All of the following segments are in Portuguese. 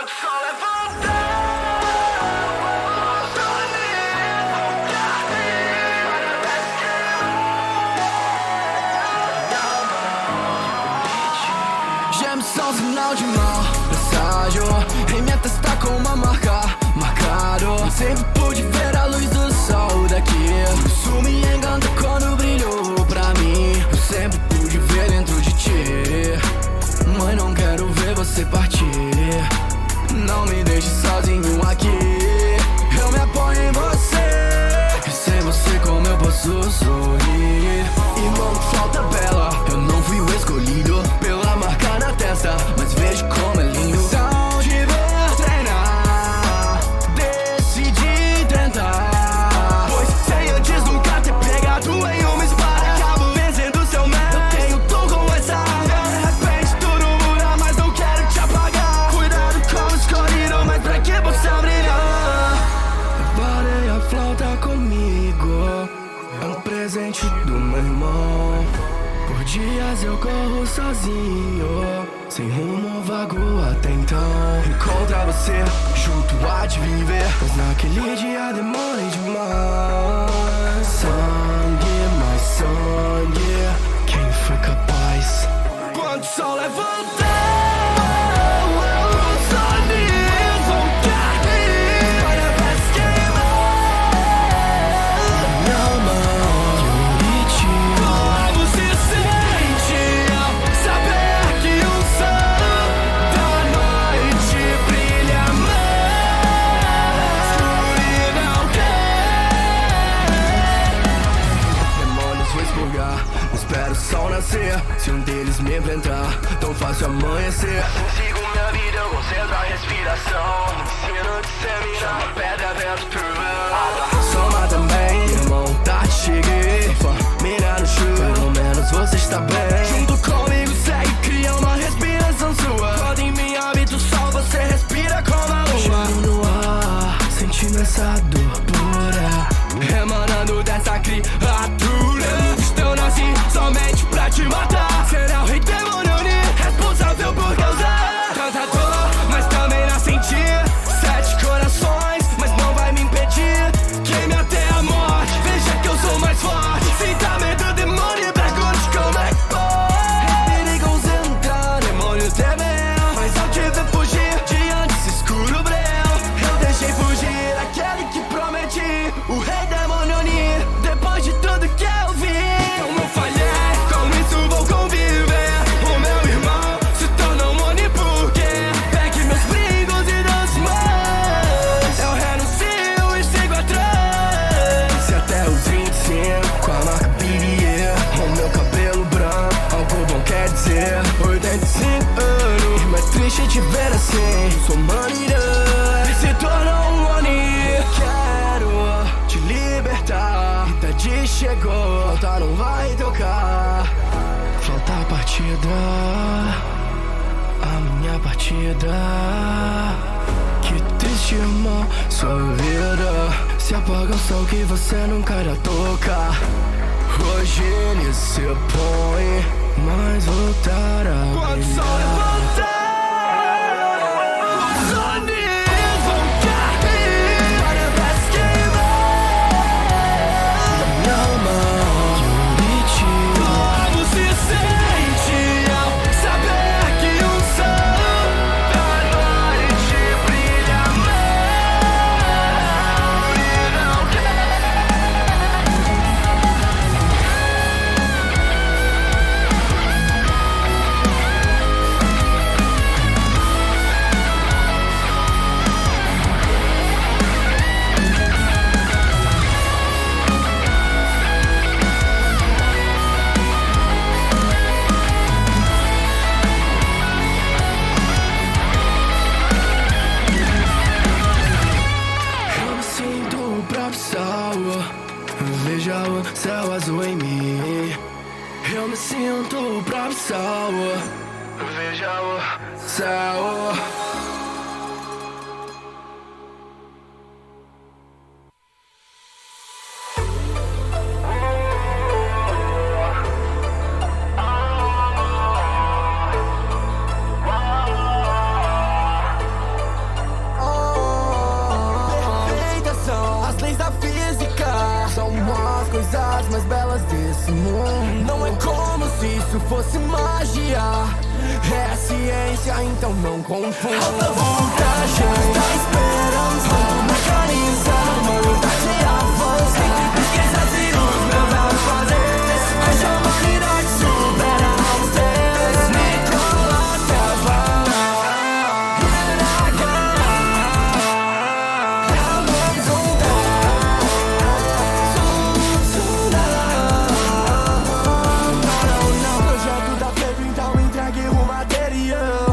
Quando o sol levantar, geme só um sinal de mal presságio. Em minha testa com uma marca marcado. Sempre pude ver a luz do sol daqui. Isso me engana quando brilhou pra mim. Eu sempre pude ver dentro de ti. Mãe, não quero ver você partir. Não me deixe sozinho aqui. Eu me apoio em você. E sem você como eu posso sorrir? Irmão, flauta bela, eu não fui o escolhido pela marca na testa, mas vejo como é lindo. São de ver treinar, decidi tentar. Pois sem antes nunca ter pegado em uma espada, acabo vencendo seu medo. Eu tenho tom com essa arma. De repente tudo muda, mas não quero te apagar. Cuidado com o escolhido, mas pra que possa brilhar? Preparei a flauta comigo, é um presente do meu irmão. Por dias eu corro sozinho, sem rumo vago até então. Encontrar você junto a te viver, mas naquele dia demorei demais. Sangue, mais sangue, quem foi capaz? Quando o sol levantar, os olhos vão cair. Olha, vai se queimar. Minha mão, como se sente saber que o sol da noite brilha mais. Escuridão quer. Demônios vou expurgar, não espero o sol nascer. Se um deles me enfrentar, tão fácil amanhecer. sigo minha vida, eu concentro a respiração. Ensino disseminar, pedra vento turva. Soma também, irmão, tá, cheguei. Família no chão, pelo menos você está bem. Junto comigo segue, cria uma respiração sua. Quando em mim habita o sol, você respira como a lua. Chego no ar, sentindo essa dor pura, emanando dessa criatura. Eu nasci somente pra te matar. Será o rei demônio responsável por causar tanta dor, mas também na sentir. 7 corações, mas não vai me impedir. Queime até a morte, veja que eu sou mais forte. Sinta medo do demônio e pergunte como é que pode. É perigoso entrar, demônio temeu, mas ao te ver fugir diante desse escuro breu, eu deixei fugir aquele que prometi, o rei demônio unir. Depois de tudo que eu vi, como eu falhei, com isso vou conviver. O meu irmão se tornou um Oni porque pegue meus brincos e das mãos. Eu renuncio e sigo atrás. Se até os 25 com a marca BDE, o meu cabelo branco, algo bom quer dizer. 85 anos, mas triste te ver assim. Sou manirã e se tornou um Oni. Quero te libertar, idade chegou, flauta não vai tocar. Flauta a partida, a minha partida. Que triste, irmão, sua vida se apaga o sol que você nunca irá tocar. Hoje ele se põe, mas voltará. Quando o sol levantar, os olhos vão cair. Olha, vai se queimar. Minha mão, como se sente ao saber que o sol da noite brilha mais. Escuridão eu me sinto o próprio sol. Veja o céu azul em mim. Eu me sinto o próprio sol. Veja o céu. fosse magia. É ciência, então não confunda. Alta voltagem, da esperança, mecaniza, humanidade avança. Entre pesquisas e os meus afazeres, hoje a humanidade supera os teus. Nikola Tesla.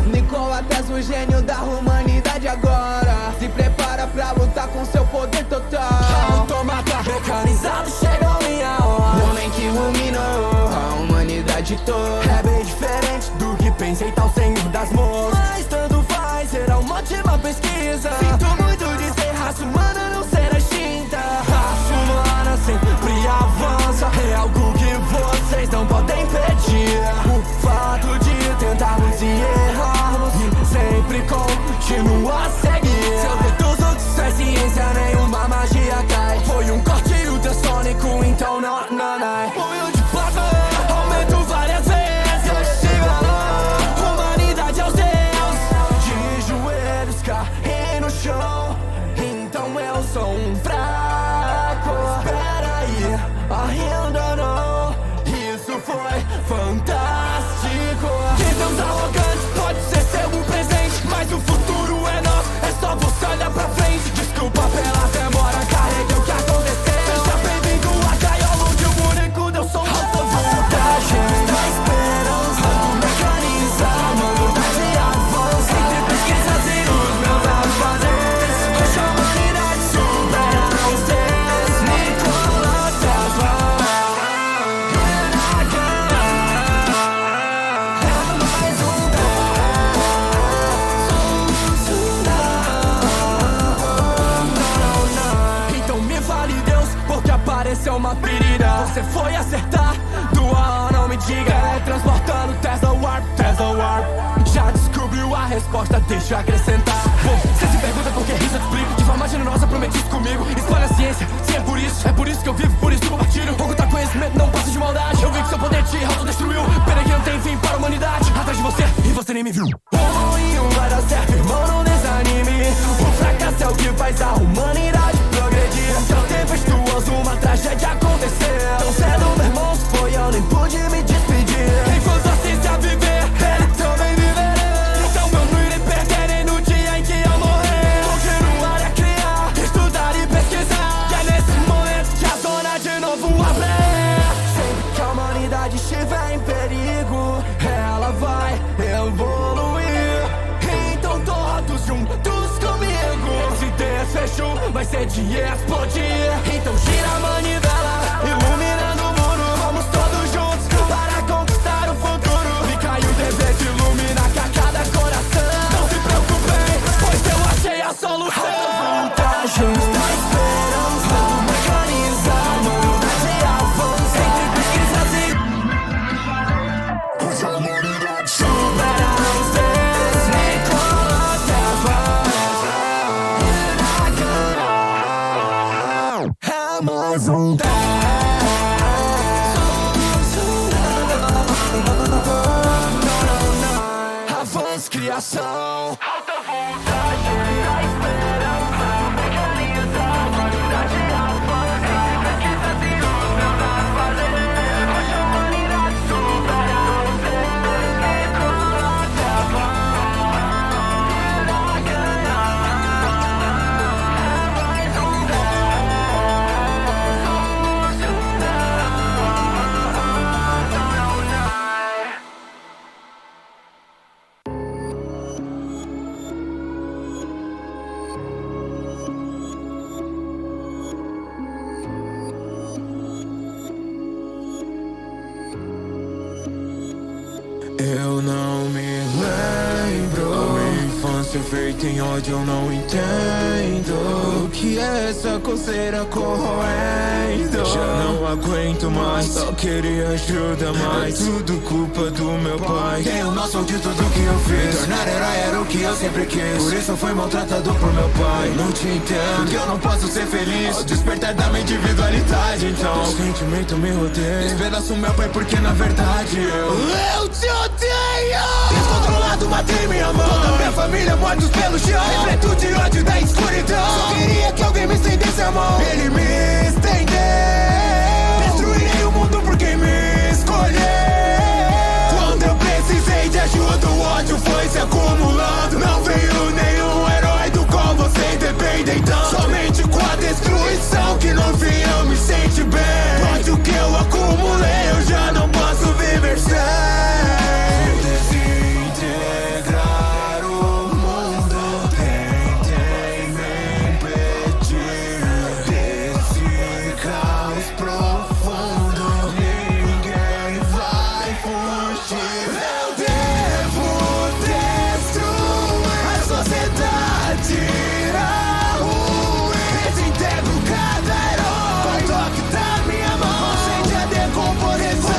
Nikola Tesla, o gênio da humanidade agora. Se prepara pra lutar com seu poder total. Automata mecanizado, chegou minha hora. O homem que iluminou a humanidade toda. É bem diferente do que pensei, tal senhor das mãos. Mas tanto faz, será uma ótima pesquisa. Sinto muito de ser raça humana, não ser extinta. Raça humana sempre avança. É algo que vocês não podem impedir. O fato de tentarmos e errarmos sempre continua a seguir. Seus dedos é ciência, nenhuma magia cai. Foi um corte ultrassônico, então não. Punho de plasma, aumento várias vezes. Chega humanidade aos céus. De joelhos caí no chão, então eu sou um fraco. Espera aí, ainda não. Isso foi fantástico. Que Deus arrogante pode ser seu presente, mas o futuro é nosso, é só você olhar pra frente. Desculpa pela demora, carreguei o que aconteceu. Seja bem-vindo a gaiola onde o único Deus sou. Alta voltagem, da esperança, mecaniza, humanidade avança. Entre pesquisas e os meus afazeres, hoje a humanidade supera os teus. Nikola Tesla. Então me fale Deus, porque apareceu uma ferida. Você foi acertar, doa não me diga. Teletransportando Tesla Warp. Já descobriu a resposta, deixa eu acrescentar. Bom, você se pergunta por que isso eu te explico. De forma generosa prometi isso comigo. Espalha a ciência, sim é por isso que eu vivo, por isso compartilho. Ocultar conhecimento não passa de maldade. Eu vi que seu poder te autodestruiu. Pena que não tem fim para a humanidade. Atrás de você, e você nem me viu. Um em um vai dar certo, irmão, não desanime. O fracasso é o que faz a humanidade progredir. Seu tempestuoso, uma tragédia aconteceu. Tão cedo, meu irmão, se foi, eu nem pude me despedir. Enquanto a ciência viver, ele também viverá. Então eu não irei perder nem no dia em que eu morrer. Continuar a criar, estudar e pesquisar. Que é nesse momento que a zona de novo abre. Sempre que a humanidade estiver em perigo, ela vai evoluir. Então todos juntos comigo. Esse desfecho vai ser de explodir. Então gira a manivela, iluminando o mundo. Vamos todos juntos para conquistar o futuro. Me caiu o dever de iluminar cada coração. Não se preocupem, pois eu achei a solução. Voltagem da esperança, mecaniza, humanidade avança. Entre pesquisas e hoje a humanidade supera os teus. Nikola Tesla. É mais um avanço, criação. Alta voltagem, da esperança, mecaniza, humanidade avança. Entre pesquisas e os meus afazeres, hoje a humanidade supera os teus. Nikola Tesla. É mais um ser feito em ódio eu não entendo. O que é essa coceira corroendo? Já não aguento mais, só queria ajuda, mas tudo culpa do meu pai. Tenho noção de tudo que eu fiz, me tornar herói era o que eu sempre quis. Por isso eu fui maltratado por meu pai. Não te entendo, porque eu não posso ser feliz ao despertar da minha individualidade. Então o sentimento me rodeia, despedaço meu pai porque na verdade eu te odeio. Descontrolado, matei minha mãe, toda minha família mortos pelo chão, repleto de ódio da escuridão. Só queria que alguém me estendesse a mão, ele me estendeu. Destruirei o mundo por quem me escolheu. Quando eu precisei de ajuda, o ódio foi se acumulando. Não veio nenhum herói do qual você depende tanto. Somente com a destruição que no fim eu me senti bem. Mas o que eu acumulei eu já não posso viver sem. Desintegrar o mundo, tentem me impedir desse caos profundo. Ninguém vai fugir. Eu devo destruir a sociedade, a ruir. Desintegro cada herói com o toque da minha mão. Sente a decomposição.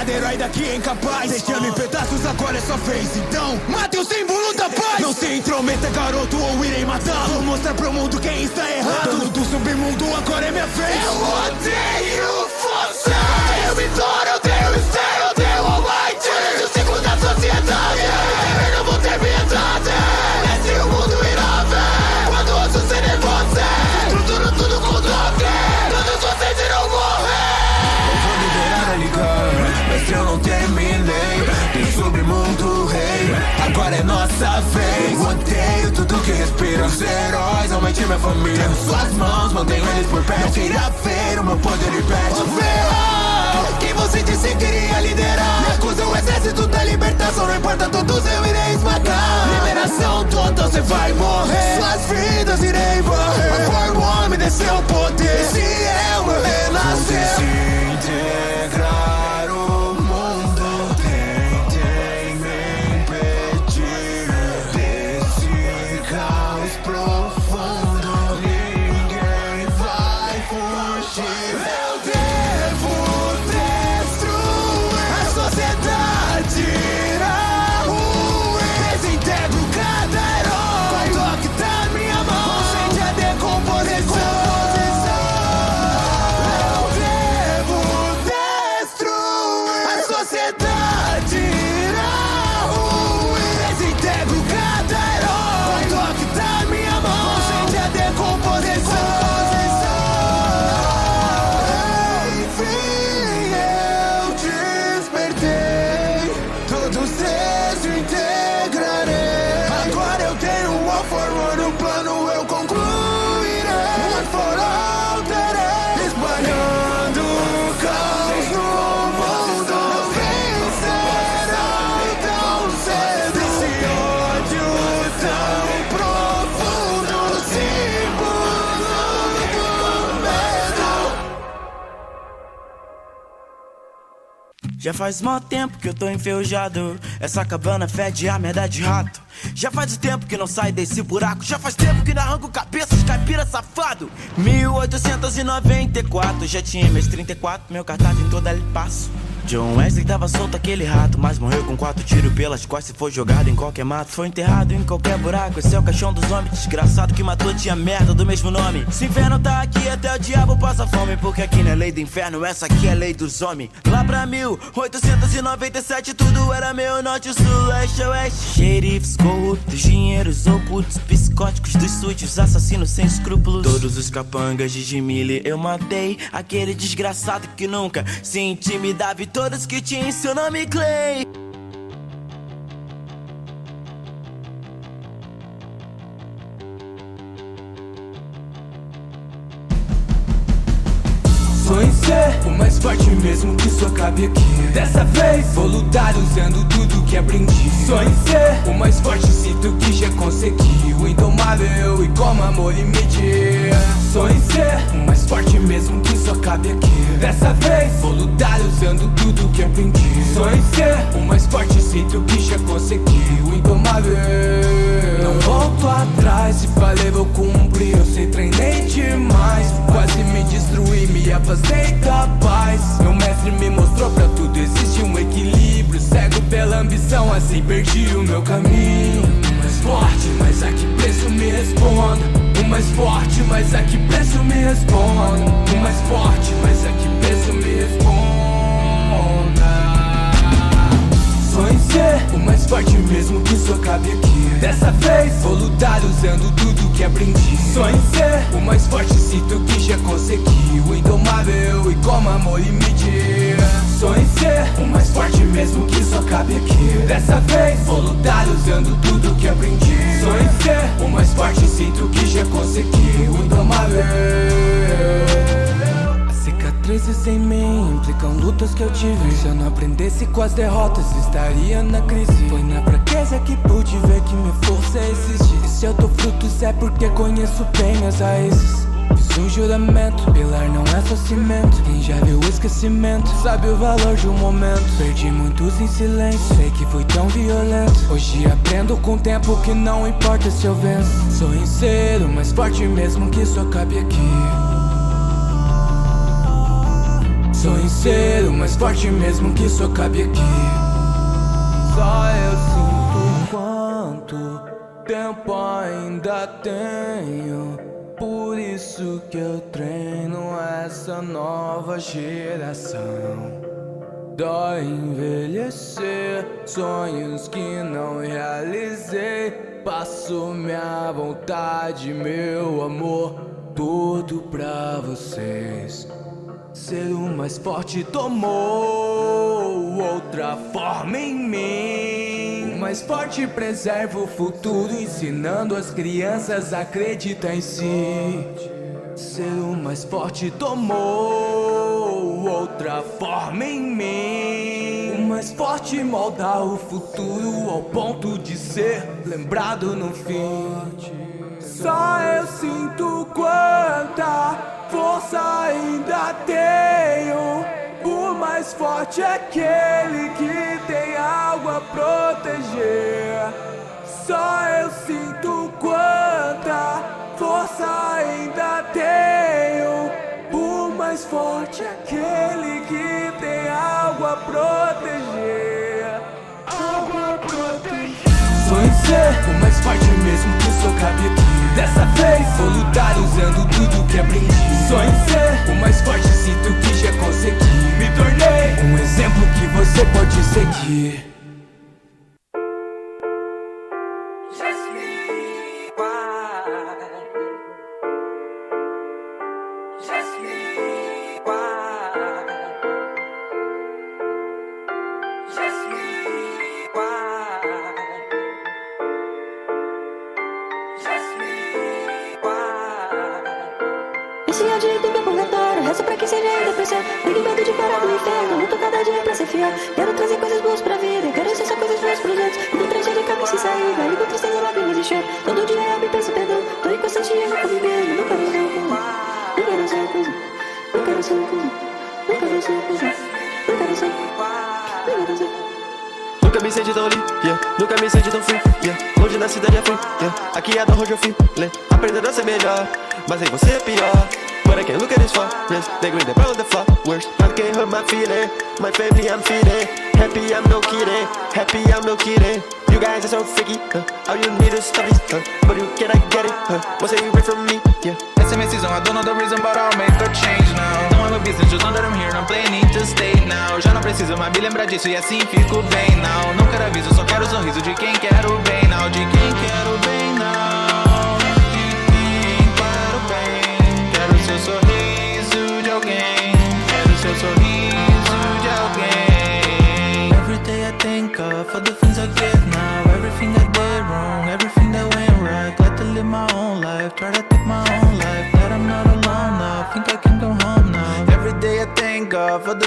Herói daqui é incapaz, deixando em pedaços agora é sua vez. Então, mate o símbolo da paz. Não se intrometa, garoto, ou irei matá-lo. Vou mostrar pro mundo quem está errado. Dono do submundo, agora é minha vez. Eu odeio você. Eu odeio Vitória, eu odeio Esther, eu odeio Almighty. Eu o ciclo da sociedade, eu não vou ter piedade. Esse o mundo irá ver quando ouço ser em você. Estruturo tudo com toque, todos vocês irão morrer. Eu vou liberar a ligar, mas eu não terminei. Tem submundo rei, agora é nossa vez. Odeio tudo que respira, os heróis, aumente minha família. Em suas mãos, mantenho eles por perto. Não queira ver o meu poder e perde. O ferro, quem você disse que iria liderar? Me acusa o exército da libertação, não importa, todos eu irei esmagar. Liberação total, você vai morrer. Suas vidas irei varrer. Mas foi o homem, desceu o poder. Esse é o meu renascer. Desintegrar o mundo, tentem me impedir desse caos profundo. Ninguém vai fugir. Eu devo destruir a sociedade, a ruir. Desintegro cada herói com o toque da minha mão. Sente a decomposição. Já faz mó tempo que eu tô enferrujado. Essa cabana fede a merda de rato. Já faz tempo que não sai desse buraco. Já faz tempo que não arranco cabeças, caipira safado. 1894, já tinha meus 34. Meu cartaz em toda ele passo. John Wesley tava solto aquele rato, mas morreu com 4 tiros pelas costas e foi jogado em qualquer mato. Foi enterrado em qualquer buraco, esse é o caixão dos homens. Desgraçado que matou tinha merda do mesmo nome. Se o inferno tá aqui, até o diabo passa fome. Porque aqui não é lei do inferno, essa aqui é lei dos homens. Lá pra 1897 tudo era meio norte, sul, leste, oeste. Xerifes corruptos, dinheiros ocultos, psicóticos dos súdios, assassinos sem escrúpulos. Todos os capangas de Jimile eu matei. Aquele desgraçado que nunca se intimidava e todos que tinham seu nome Clay. Sonho em ser o mais forte mesmo que isso acabe aqui. Dessa vez vou lutar usando tudo que aprendi. Sonho em ser o mais forte, sinto que já consegui. O indomável e como amor e medir. Sonho em ser o mais forte mesmo que isso acabe aqui. Dessa vez vou lutar usando tudo que aprendi. Sonho em ser o mais forte, sinto que já consegui. O indomável. Não volto atrás, se falei vou cumprir. Eu sei, treinei demais, quase me destruí, me afastei da paz. Meu mestre me mostrou pra tudo existe um equilíbrio. Cego pela ambição, assim perdi o meu caminho. O mais forte, mas a que preço me responda. O mais forte, mas a que preço me responda. O mais forte, mas a que preço me responda. Sonho em ser o mais forte mesmo que isso acabe aqui. Dessa vez vou lutar usando tudo que aprendi. Sonho em ser o mais forte, sinto que já consegui. O indomável e como amor e medir. Sonho em ser o mais forte mesmo que isso acabe aqui. Dessa vez vou lutar usando tudo que aprendi. Sonho em ser o mais forte, sinto que já consegui. O indomável. Cicatrizes em mim implicam lutas que eu tive. Se eu não aprendesse com as derrotas, estaria na crise. Foi na fraqueza que pude ver que minha força existe. E se eu dou frutos é porque conheço bem as raízes. Fiz um juramento, pilar não é só cimento. Quem já viu o esquecimento sabe o valor de um momento. Perdi muitos em silêncio, sei que fui tão violento. Hoje aprendo com o tempo que não importa se eu venço. Sonho em ser o mais forte mesmo que isso acabe aqui. Sonho em ser o mais forte mesmo que isso acabe aqui. Só eu sinto quanto tempo ainda tenho. Por isso que eu treino essa nova geração. Dói envelhecer, sonhos que não realizei. Passo minha vontade, meu amor, tudo pra vocês. Ser o mais forte tomou outra forma em mim. O mais forte preserva o futuro, ensinando as crianças a acreditar em si. Ser o mais forte tomou outra forma em mim. O mais forte molda o futuro ao ponto de ser lembrado no fim. Só eu sinto quanta força ainda tenho. O mais forte é aquele que tem algo a proteger. Só eu sinto quanta força ainda tenho. O mais forte é aquele que tem algo a proteger. Algo a proteger. Sonho em ser o mais forte mesmo que isso cabe aqui. Dessa vez vou lutar usando tudo que aprendi. Sonho em ser o mais forte, sinto que já consegui. Me tornei um exemplo que você pode seguir. Viciante do meu purgatório, rezo pra que seja ainda pressão. Ligue medo de parar do inferno, luto cada dia pra ser fiel. Quero trazer coisas boas pra vida, quero ser só coisas boas pros outros. Indo três dias de caminho sem saída, ligo tristeza, lágrimas de choro. Todo dia eu me peço perdão, tô inconsciente e eu nunca me mesmo. Não quero ser coisa, não quero ser coisa, não quero ser coisa, não quero ser coisa, não quero ser, não quero ser. Nunca me senti tão livre, yeah. Nunca me senti tão free, yeah. Longe da cidade é free, yeah. Aqui é da onde eu fui, aprendendo a ser melhor, mas aí você é pior. But I can't look at this forest. They green, they brown, the flowers. I can't hurt my feeling. My family I'm feeding. Happy I'm no kidding. Happy I'm no kidding. You guys are so freaky, all you need is stories, but you cannot get it, what's it you read from me, yeah. Essa é minha season, I don't know the reason, but I'll make a change now. Não é meu business, just know that I'm here, I'm playing it to stay now. Já não preciso mais me lembrar disso e assim fico bem now. Não quero aviso, só quero o sorriso de quem quero bem now. De quem quero bem now. De quem quero bem. Quero o seu sorriso de alguém. Quero o seu sorriso de alguém. Every day I think of all the things I get now. Everything I did wrong, everything that went right. Glad to live my own life, try to take my own life. That I'm not alone now, think I can go home now. Every day I think of all the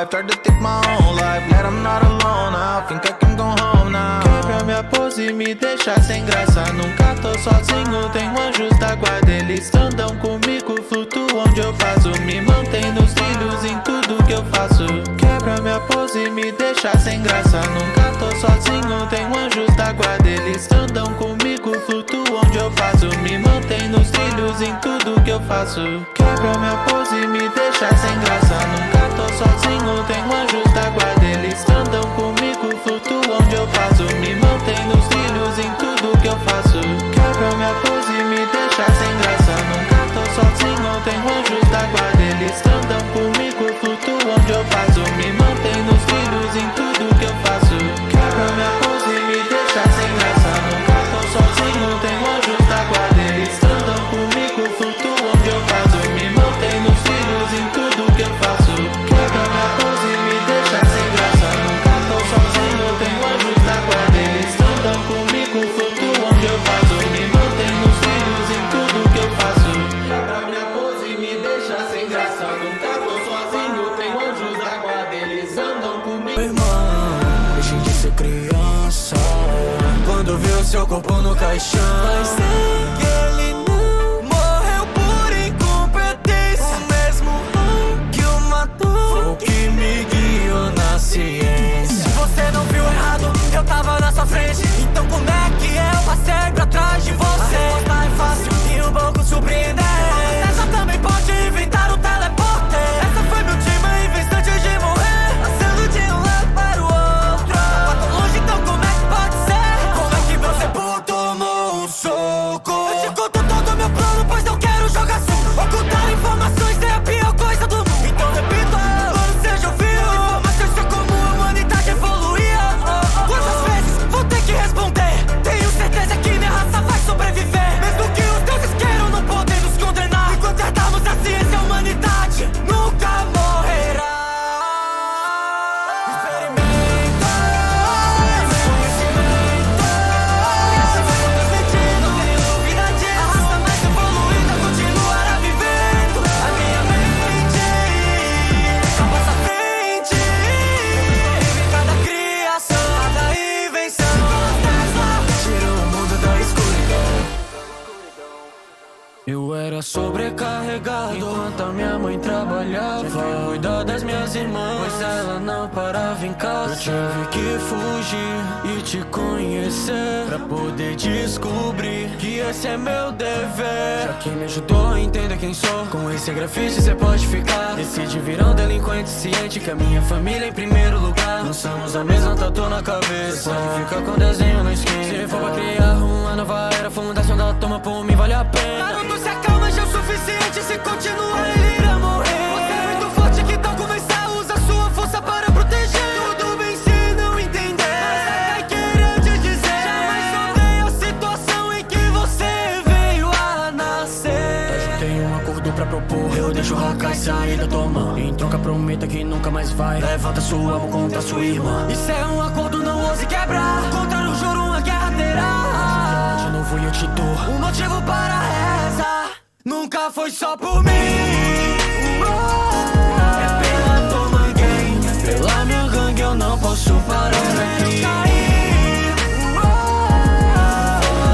life, tried to take my own life. Glad I'm not alone now, think I can go home now. Quebra minha pose e me deixa sem graça. Nunca tô sozinho, tenho anjos da guarda. Eles andam comigo, flutuam onde eu passo. Me mantém nos trilhos em tudo que eu faço. Quebra minha pose e me deixa sem graça. Nunca tô sozinho, tenho anjos da guarda. Eles andam comigo, flutuam onde eu passo. Me mantém nos trilhos em tudo que eu faço. Quebra minha pose e me deixa sem graça. Nunca tô sozinho, tenho anjos da guarda. Eles andam comigo, flutuam onde eu passo. Me mantém nos trilhos em tudo que eu faço. Quebra minha pose e me deixa sem graça. Nunca tô sozinho, tenho anjos da guarda. Eles andam comigo, flutuam onde eu passo. Me mantém nos trilhos em tudo que eu faço. Quebra minha pose e me deixa sem graça. Nunca tô sozinho, tenho anjos da guarda. Eles andam comigo, flutuam onde eu passo. Me mantém nos trilhos em tudo que eu faço. Quebra minha pose e me deixa sem graça. Nunca tô sozinho, tenho anjos da guarda. Eles andam comigo, flutuam onde eu passo. Me mantém nos trilhos em tudo que eu faço. Quebra minha pose e me deixa sem graça. Nunca tô sozinho, tenho anjos da guarda. Eles andam comigo. Irmão, deixe de ser criança. Quando vi o seu corpo no caixão, mas sei que ele não morreu por incompetência. O mesmo raio que o matou foi o que me guiou na ciência. Você não viu errado, eu tava na sua frente. Então como é que eu passei pra trás de você? A resposta é fácil e um pouco surpreendente. Você já também pode inventar o teleporte. Essa foi minha última vez antes de morrer, passando de um lado para o outro. Tá tão longe, então como é que pode ser? Como é que você tomou um soco? Eu te conto todo o meu plano, pois não quero jogar suco. Ocultar informações é a pior coisa do mundo. Então repito, você já ouviu informações sobre como a humanidade evoluía. Quantas vezes vou ter que responder? Tenho certeza que minha raça vai sobreviver. Mesmo que os deuses queiram, não podem nos condenar. Enquanto herdarmos a ciência, a humanidade nunca morrerá. Experimenta, conhecimento. Não tenho dúvida disso. A raça mais evoluída continuará vivendo. A minha mente só passa à frente. Em cada criação, cada invenção. Tirou o mundo da escuridão. Eu era sobrecarregado enquanto a minha mãe trabalhava. Tive que cuidar das minhas irmãs, pois ela não parava em casa. Eu tive que fugir e te conhecer, pra poder descobrir que esse é meu dever. Já que me ajudou a entender quem sou, com esse grafite cê pode ficar. Decide virar um delinquente ciente que a minha família é em primeiro lugar. Não somos a mesma tatu na cabeça, pode ficar com desenho na esquina. Se for pra criar uma nova era, fundação da toma por mim vale a pena. Naruto, se acalma, já é o suficiente. Se continuar, ele irá morrer. Você é muito forte, que tal começar? Usa sua força para proteger. Tudo bem se não entender, mas é querendo dizer. Jamais odeio a situação em que você veio a nascer. Eu tenho um acordo pra propor, eu deixo o Hakai sair da tua mão. Em troca prometa que nunca mais vai. Levanta sua mão contra sua irmã. Isso é um acordo, não ouse quebrar. Contra o juro, uma guerra terá. De novo eu te dou Um motivo para rezar. Nunca foi só por mim. É pela tua gang, pela minha gangue eu não posso parar aqui.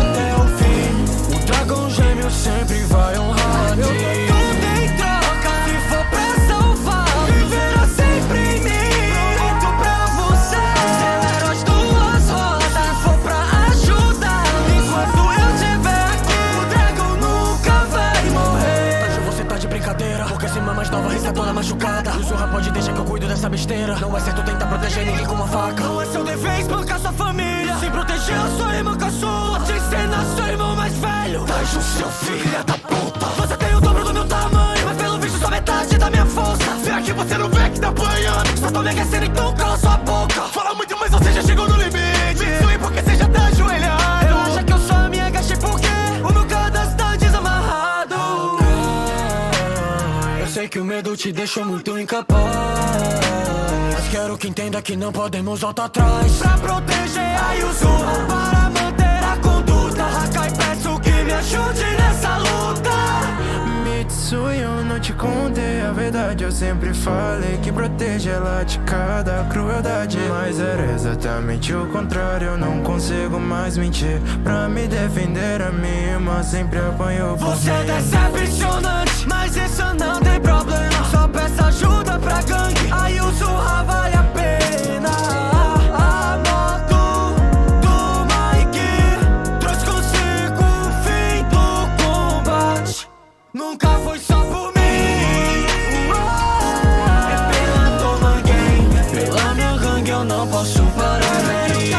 Até o fim, o dragão gêmeo sempre vai honrar. Eu dou tudo em troca. Se for pra salvar, viverá sempre em mim. Prometo pra você ser herói de duas rodas. Se for pra ajudar, enquanto eu estiver aqui, o dragão nunca vai morrer. Hoje você tá de brincadeira, porque essa irmã mais nova está toda machucada. Sussurra, pode deixar que eu cuido dessa besteira. Não é certo tentar proteger ninguém com uma faca. Não é seu dever espancar sua família, sem proteger a sua irmã caçula. Te ensina seu irmão mais velho. Traz o seu filho da puta. Você tem o dobro do meu tamanho, mas pelo visto só metade da minha força. Será que você não vê que tá apanhando? Só tô me aquecendo, então cala sua boca. Fala muito, mas você já chegou no limite. Me zoe porque você já tá ajoelhado. Eu acho que eu só me agachei porque o meu cadastro tá desamarrado. Eu sei que o medo te deixou muito incapaz, mas quero que entenda que não podemos voltar atrás. Pra proteger a Yuzuru, para manter a conduta, Hakai, peço que me ajude nessa luta. Me Zenitsu e eu não te contei a verdade. Eu sempre falei que protege ela de cada crueldade, mas era exatamente o contrário. Eu não consigo mais mentir pra me defender. A minha irmã sempre apanhou por Você é mim. decepcionante, mas isso não tem problema. Só peça ajuda pra gangue, aí o surra vale a pena. A moto do Mike trouxe consigo o fim do combate. Nunca foi só por mim. É pela Toma Gang, pela minha gangue eu não posso parar aqui.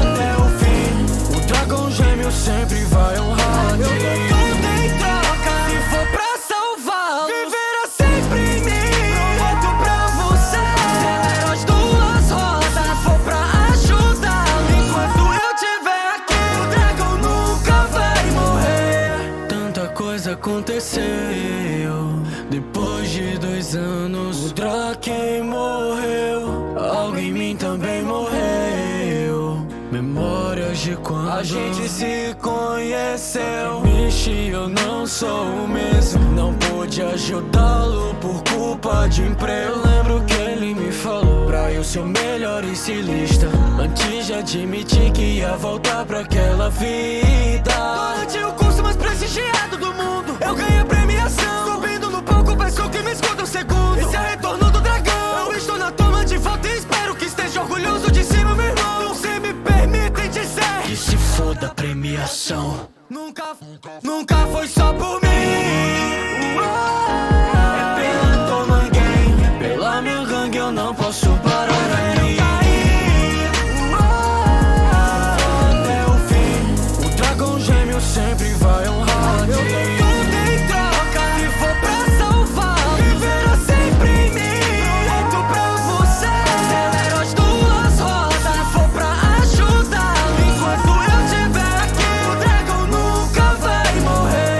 Até o fim, o dragão gêmeo sempre vai honrar. Eu dou tudo em troca, se for pra salvar, viverá sempre em mim. Prometo pra você, acelero as duas rodas, se for pra ajudar. Enquanto eu estiver aqui, o dragão nunca vai morrer. Tanta coisa aconteceu depois de 2 anos. O Draken morreu, alguém em mim também morreu. Memórias de quando a gente se conheceu. Michi, eu não sou o mesmo. Não pude ajudá-lo por culpa de emprego. Eu lembro que ele me falou pra eu ser o melhor estilista, antes de admitir que ia voltar pra aquela vida. Durante o curso mais prestigiado do mundo, eu ganhei a premiação. Subindo no palco, peço que me escuta um segundo. Esse é o retorno do dragão. Eu estou na toma de volta e espero que esteja orgulhoso de cima, meu irmão. Não se me permitem dizer que se foda a premiação. Nunca foi só por mim. É pela Toma Gang, pela minha gangue eu não posso parar aqui. Até o fim, o dragão gêmeo sempre vai honrar. Eu dou tudo em troca, se for pra salvar, viverá sempre em mim. Prometo pra você, acelero as duas rodas, se for pra ajudar. Enquanto eu estiver aqui, o dragão nunca vai morrer.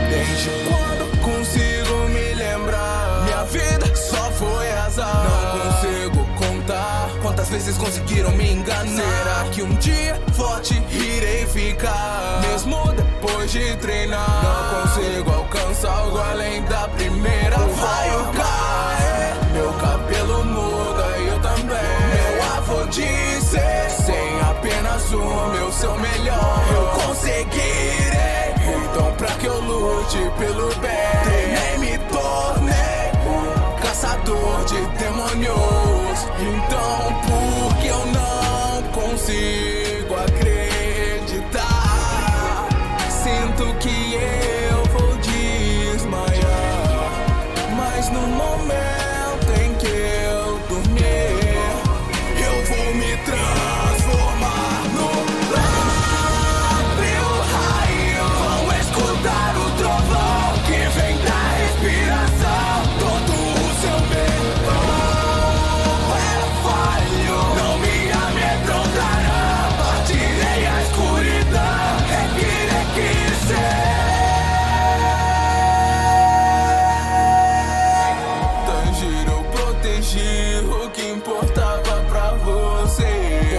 Desde quando consigo me lembrar, minha vida só foi azar. Não consigo contar quantas vezes conseguiram me enganar. Será que um dia forte irei ficar, mesmo depois de treinar? Não consigo alcançar algo além da primeira. O raio cai, meu cabelo muda e eu também. Meu avô disse, sem apenas um, meu seu melhor eu conseguirei. Então pra que eu lute pelo bem, treinei, me tornei um caçador de demônios. Então por que eu não consigo acreditar? Sinto que eu vou desmaiar, mas no momento em que eu dormir, eu vou me transformar no próprio raio. Vão escutar o trovão que vem da respiração. Todo o seu medo é falho, não me amedrontará. Partirei a escuridão, Tanjiro, eu protegi o que importava pra você.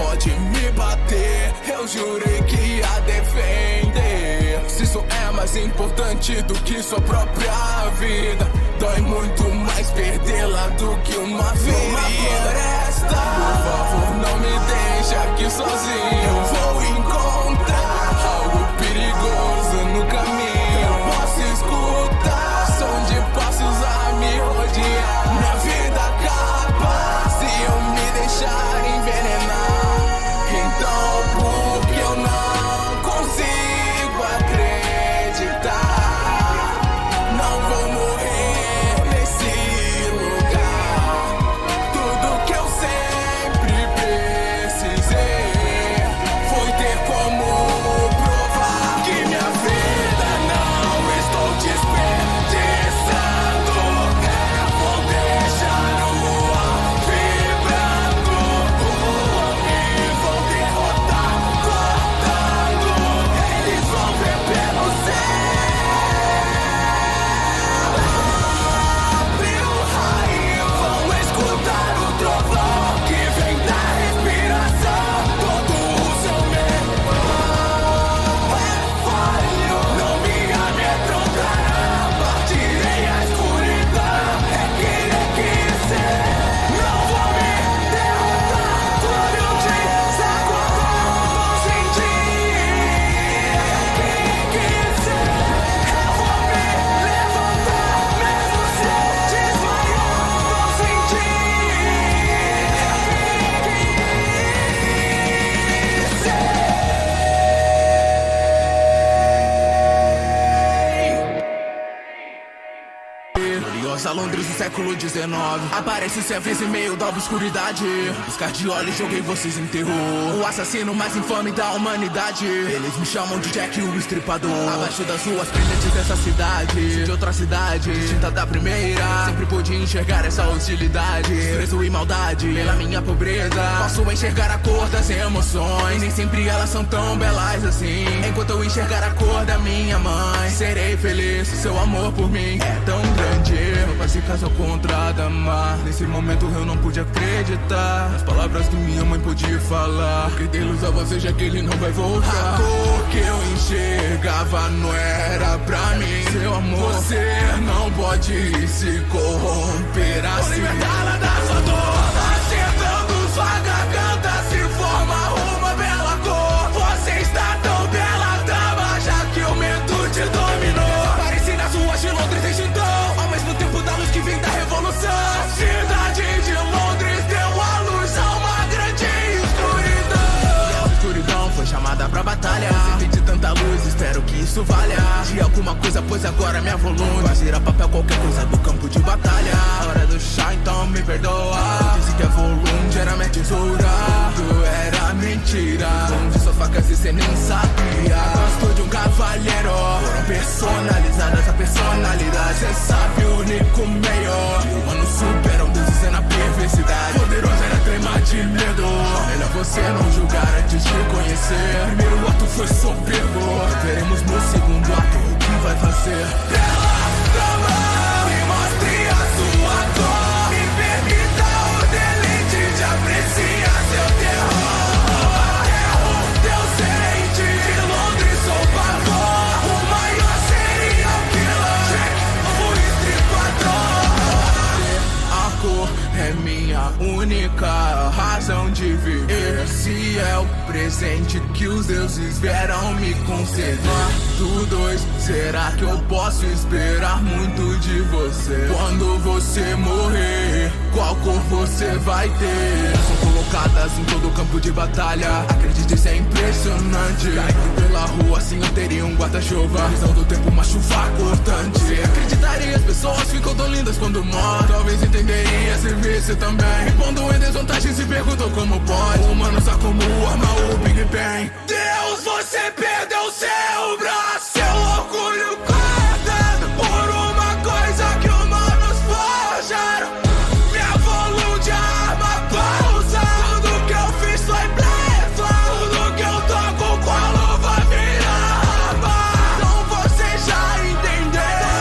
Pode me bater, eu jurei que ia defender. Se isso é mais importante do que sua própria vida, dói muito mais perdê-la do que uma floresta. Por favor, não me deixe aqui sozinho. Eu vou encontrar algo perigoso no caminho. Eu posso escutar som de passos a me rodear. Minha vida acaba se eu me deixar envenenar. Então por que eu não consigo acreditar? Não vou essa Londres do século XIX. Aparece sem aviso em meio da obscuridade. Piscar de olhos, joguei vocês em terror. O assassino mais infame da humanidade. Eles me chamam de Jack o Estripador. Abaixo das ruas brilhantes dessa cidade, de outra cidade, distinta da primeira, sempre pude enxergar essa hostilidade, preso e maldade pela minha pobreza. Posso enxergar a cor das emoções, nem sempre elas são tão belas assim. Enquanto eu enxergar a cor da minha mãe, serei feliz, seu amor por mim é tão grande. Meu pai se casou com outra dama. Nesse momento eu não pude acreditar nas palavras que minha mãe podia falar. Porque dei luz a você, já que ele não vai voltar. A cor que eu enxergava não era pra mim. Seu amor, você não pode se corromper assim. Vou libertá-la da sua dor, acertando sua garganta, se forma uma bela cor. Você está tão bela, dama, já que o medo te dominou. Apareci nas ruas de Londres desde então, ao mesmo tempo da luz que vem da revolução. A cidade de Londres deu a luz a uma grande escuridão. E a escuridão foi chamada pra batalha. Sempre de tanta luz, espero que isso valha de alguma coisa, pois agora minha volume vai virar papel qualquer coisa do campo de batalha. A hora do chá, então me perdoa. Eu disse que é volume, era minha tesoura. Tudo era mentira, onde suas facas e cê nem sabia. Gosto de um cavalheiro, foram personalizadas a personalidade. Cê sabe o único meio de humano supera um Deus é na perversidade. Poderoso era tremar de medo, melhor você não julgar antes de conhecer. Primeiro ato foi soberbo, veremos no segundo ato o que vai fazer. Bela dama, me mostre a sua cor, me permita o deleite de apreciar seu terror. Terror, Deus sente, de Londres sou pavor, o maior serial killer, o estripador. A cor é minha única razão de viver. Esse é o presente que os deuses vieram me conceder. Do dois, será que eu posso esperar muito de você? Quando você morrer, qual cor você vai ter? São colocadas em todo o campo de batalha. Acredite, isso é impressionante. Caindo pela rua assim eu teria um guarda-chuva. Visão do tempo, uma chuva cortante. Você acreditaria, as pessoas ficam tão lindas quando morrem. Talvez entenderia se visse também. Pondo em desvantagem, se perguntou como pode. O humano só como arma o Big Bang. Deus, você perdeu seu braço. Seu orgulho cortado por uma coisa que humanos forjaram. Me evoluo de arma pausa. Tudo que eu fiz foi blefa. Tudo que eu toco com a luva vira arma. Então você já entendeu.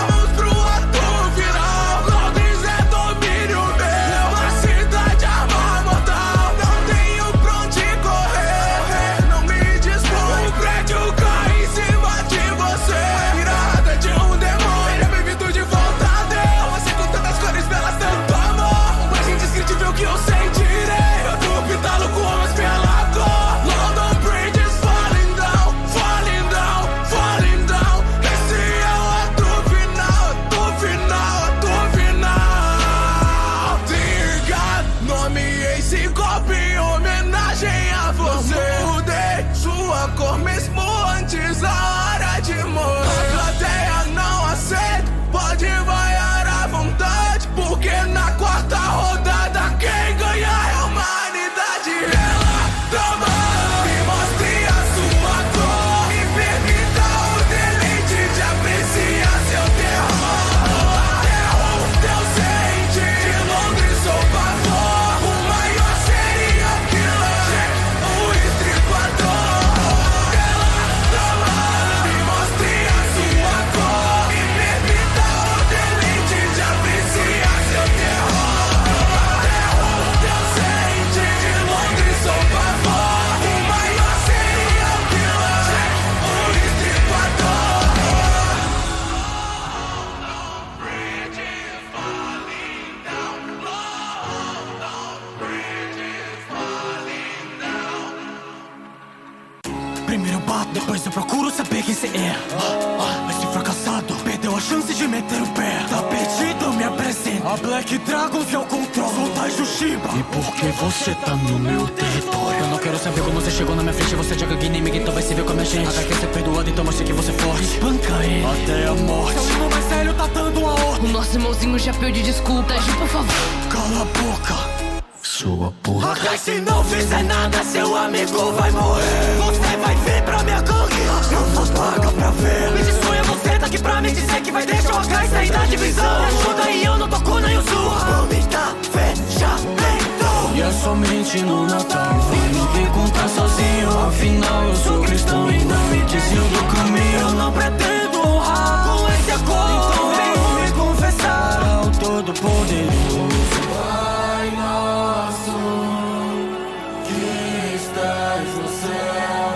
Vamos pro ato final. Londres é domínio meu. Uma cidade arma mortal. Não tenho pra onde correr. Não me dispõe. O prédio cai em cima de você. Virada de um demônio. Seja bem-vindo de volta a Deus. Você com tantas cores belas, tanto amor. Mas indescritível que eu sentirei. Eu tô pintado com homens pela cor. London Bridge is falling down, falling down, falling down. Esse é o ato final, ato final, ato final. Diga, nomeei esse copo em homenagem a você. Não mudei sua cor mesmo antes da hora de morrer. A plateia não aceita, pode vaiar à vontade, porque na quarta rodada quem ganha é a humanidade. Bela dama, me mostre a sua cor, me permita o deleite de apreciar seu terror. Terror, Deus sente, de Londres sou pavor, o maior serial killer, o estripador. Bela dama, me mostre a sua cor, me permita o deleite de apreciar seu terror. Terror, Deus sente, de Londres sou pavor, o maior serial killer, o estripador. Primeiro eu bato, depois eu procuro saber quem cê é. Esse fracassado perdeu a chance de meter o pé. Tá perdido, me apresenta. A Black Dragons é o controle. Sou Taiju Shiba, E porque você tá no meu território. Eu não quero saber como você chegou na minha frente. Você joga que inimigo, então vai se ver com a minha gente. Até que ser perdoado, então mostra que você é forte. Espanca ele até a morte. Seu irmão mais velho tá dando uma ordem. O nosso irmãozinho já pediu desculpa. Ju, por favor. Cala a boca, sua porra. Até se não fizer nada, seu amigo vai morrer. Você vai vir pra minha gangue, eu vou pagar pra ver. Me desonha, você tá aqui pra me dizer que vai deixar o AK sair da divisão. Me ajuda e eu não toco nem o sul. O me dá fechamento. E é somente no Natal vai me ver contar sozinho. Afinal eu sou cristão e não me desvio do caminho. Eu não pretendo honrar com esse acordo. Então venho me confessar ao Todo-Poderoso. Pai nosso, que estás no céu,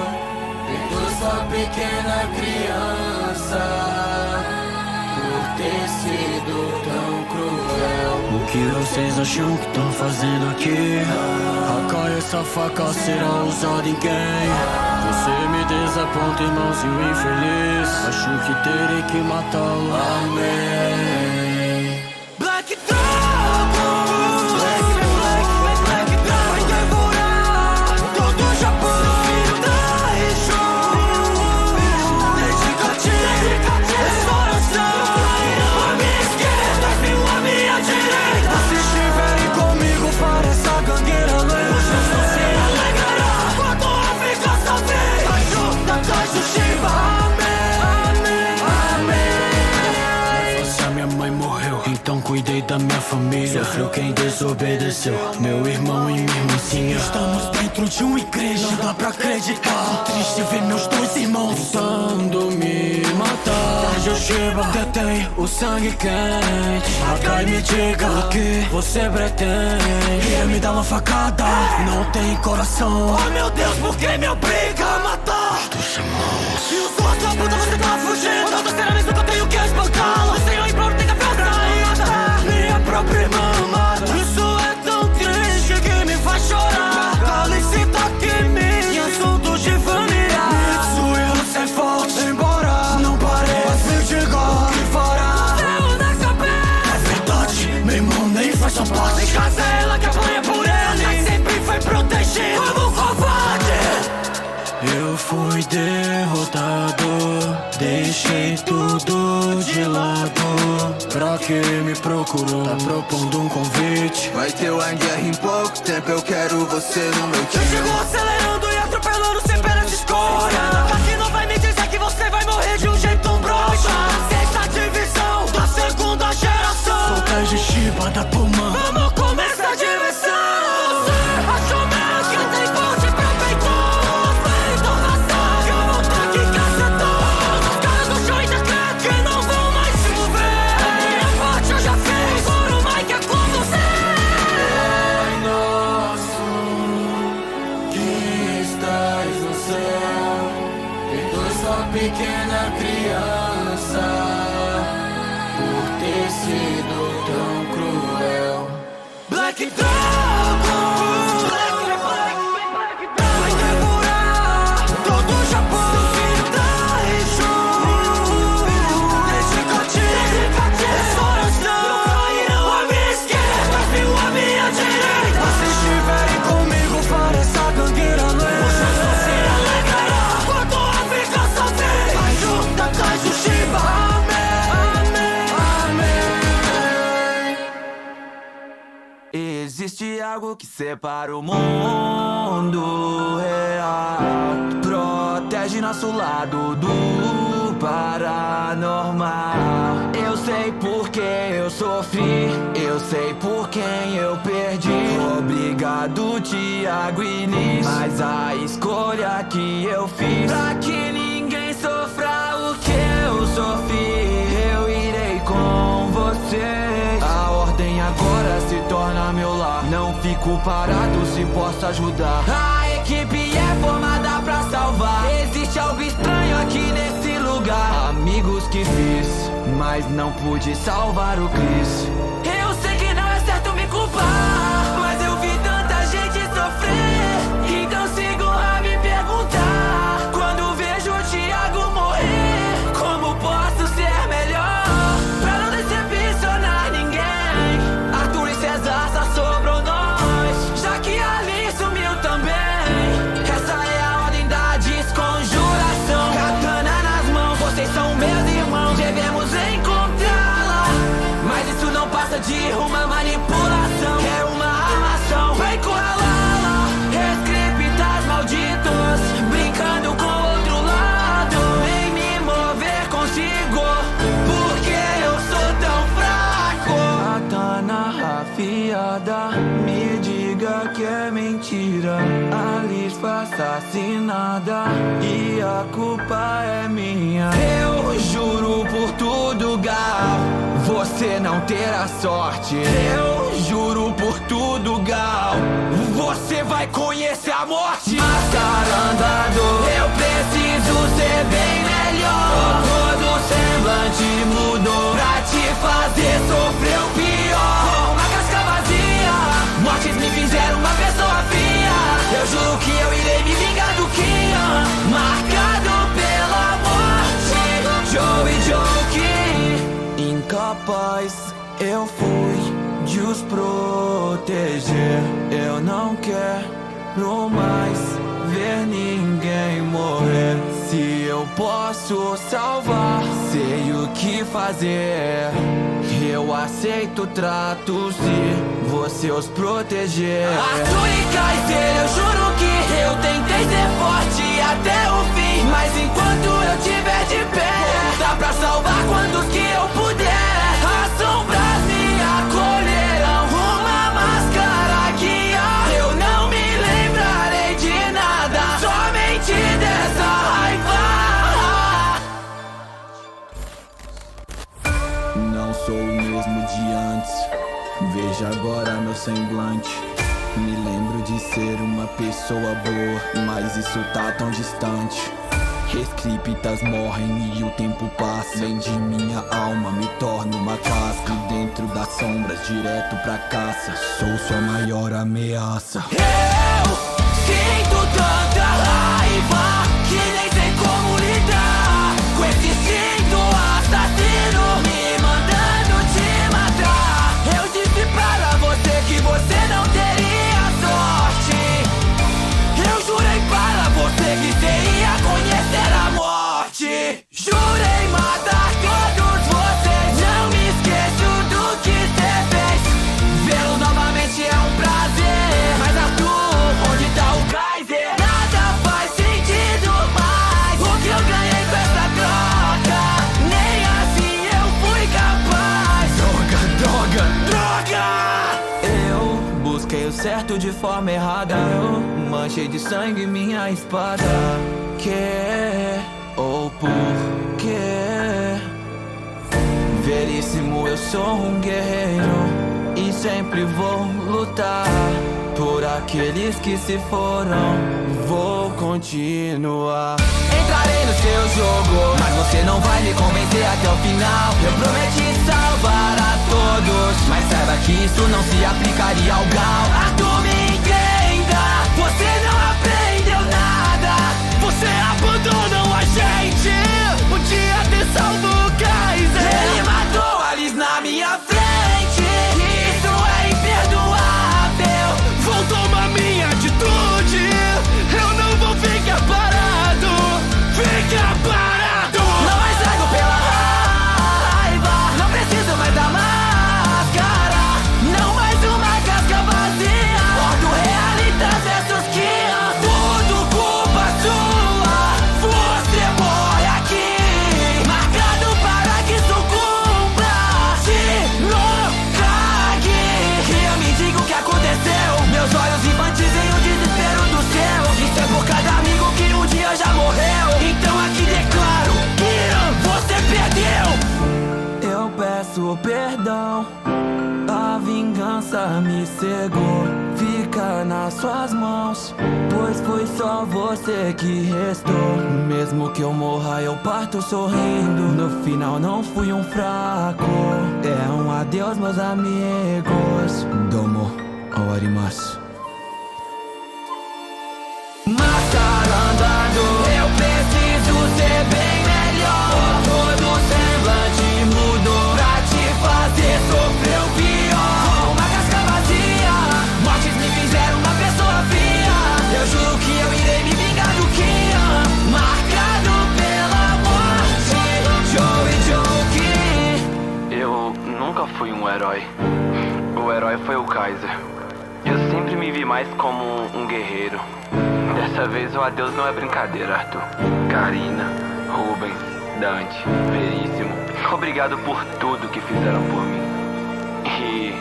perdoa essa pequena criança por ter sido tão cruel. O que vocês acham que estão fazendo aqui? AK, essa faca será usada em quem? Você me desaponta, irmãozinho infeliz. Acho que terei que matá-lo. Amém. Black Dragon, Black Dragon vai devorar todo o Japão. Filho da região, dedica-te, restauração. A minha esquerda, viu a minha direita. Se estiverem comigo para essa gangueira lenta, o Jesus se alegrará quando a África sofrer. Ajuda, Taisho Shiba, amém, amém. Nossa, minha mãe morreu, então cuidei da minha família. Sofreu quem desobedeceu, meu irmão e minha irmãzinha. Estamos dentro de uma igreja, não dá pra acreditar. Triste ver meus dois irmãos tentando me matar. Joshiba detém o sangue quente. AK, me diga o que você pretende. Quer me dar uma facada, não tem coração. Oh meu Deus, por que me obriga a matar? Dos irmãos. E os outros, a puta, você tá fugindo. Eu tô sendo isso que eu tenho que espancá-lo. O Senhor imploro, tem que ver saída. Minha própria irmã amada. Isso é tão triste que me faz chorar. Calice tá aqui em mim, em assuntos de família. Isso eu sei forte, embora não pareça. Me diga o que fará. Céu na cabeça. É verdade, meu irmão nem faz sua parte. Em casa é ela que apanha por ele. Mas sempre foi protegido como covarde. Eu fui derrotado, deixei tudo de lado. Pra que me procurou? Tá propondo um convite. Vai ter uma guerra em pouco tempo, eu quero você no meu Eu time. chego acelerando e atropelando sem pena de escolha. Aqui não vai me dizer que você vai morrer de um jeito broxa. Sexta divisão da segunda geração. Sou Taisho Shiba da Puma. Vamos começar a diversão. Você achou mesmo que tem forte pra peitar? Então razão, que eu vou ter que cacetar. Os caras do show ainda creem que não vão mais se mover. A minha parte eu já fiz, agora o Mike é com você. Pai nosso, que estás no céu, perdoa essa pequena criança por ter sido tão cruel. Black Dragon, vai devorar todo o Japão. Filho da região, dedica-te, restauração. A minha esquerda, viu a minha direita. Se estiverem comigo para essa gangueira lenta, o Jesus se alegrará quando a África sofrer. Ajuda, Taisho Shiba, amém, amém. Existe algo que separa o mundo real, protege nosso lado do paranormal. Eu sei porque eu sofri, eu sei por quem eu perdi. Obrigado, Thiago e Liz, mas a escolha que eu fiz, pra que ninguém sofra o que eu sofri, eu irei com vocês. A ordem agora se torna meu lar, não fico parado se posso ajudar. A equipe é formada pra salvar. Existe algo estranho aqui nesse lugar. Amigos que fiz, mas não pude salvar o Chris. Eu sei que não é certo me culpar, mas eu vi tanta gente sofrer. Então sigo a me perguntar, quando vejo o Thiago morrer, como posso ser melhor pra não decepcionar ninguém? Arthur e César só sobrou nós. uma manipulação, é uma armação. Vai encurralá-la, escriptas malditos, brincando com outro lado. Nem me mover consigo, porque eu sou tão fraco. Katana afiada, me diga que é mentira. Alice foi assassinada e a culpa é minha. Eu juro por tudo, Gal, você não terá sorte. Eu juro por tudo, Gal, você vai conhecer a morte. Mascarandado, eu preciso ser bem melhor. Todo semblante mudou pra te fazer sofrer o pior. Com uma casca vazia, mortes me fizeram uma pessoa fria. Eu juro que eu irei me vingar do Kian, marcado pela morte. Joey Joke, incapaz, eu fui de os proteger. Eu não quero mais ver ninguém morrer. Se eu posso salvar, sei o que fazer. Eu aceito o trato se você os proteger. Arthur e Kaiser, eu juro que eu tentei ser forte até o fim. Mas enquanto eu estiver de pé, vou lutar pra salvar quantos que eu puder. As sombras me acolherão, uma máscara guia. Eu não me lembrarei de nada, somente dessa raiva. Não sou o mesmo de antes, veja agora meu semblante. Me lembro de ser uma pessoa boa, mas isso tá tão distante. Escriptas morrem e o tempo passa. Vem de minha alma, me torno uma casca. Dentro das sombras, direto pra caça. Sou sua maior ameaça. Eu sinto tanta raiva que nem sei como lidar com esse instinto assassino me mandando te matar. Eu disse para você que você não teria sorte. Eu jurei para você que você ia conhecer a morte. Jurei matar todos vocês, não me esqueço do que você fez. Vê-los novamente é um prazer, mas Arthur, onde tá o Kaiser? Nada faz sentido mais, o que eu ganhei com essa troca? Nem assim eu fui capaz. Droga! Eu busquei o certo de forma errada. Eu manchei de sangue minha espada. Que ou por quê? Veríssimo, eu sou um guerreiro e sempre vou lutar por aqueles que se foram. Vou continuar. Entrarei no seu jogo, mas você não vai me convencer até o final. Eu prometi salvar a todos, mas saiba que isso não se aplicaria ao Gal. Arthur, me entenda, você não aprendeu nada. Você abandonou a gente, podia ter salvo o Kaiser. Ele matou Alice na minha frente, isso é imperdoável. Vou tomar minha atitude, eu não vou ficar parado. Fica parado. Não mais trago pela raiva, não preciso mais da máscara. Não mais uma casca vazia. Ordo realitas versus Kian, tudo culpa sua. Você morre aqui, marcado para que sucumba. Se não cague, eu me digo o que aconteceu. Meus olhos infantis em o desespero do céu. Isso é por cada amigo que um dia já morreu. Então aqui declaro, Kian, você perdeu. Eu peço perdão, a vingança me cegou. Fica nas suas mãos, pois foi só você que restou. Mesmo que eu morra, eu parto sorrindo. No final não fui um fraco. É um adeus, meus amigos. Domo Awarimasu. Mascarandado, eu preciso ser bem melhor. Todo semblante mudou pra te fazer sofrer o pior. Com uma casca vazia, mortes me fizeram uma pessoa fria. Eu juro que eu irei me vingar do Kian, marcado pela morte. Joey Joke. Eu nunca fui um herói. O herói foi o Kaiser. Eu sempre me vi mais como um guerreiro. Dessa vez o adeus não é brincadeira, Arthur. Karina, Rubens, Dante, Veríssimo, obrigado por tudo que fizeram por mim. E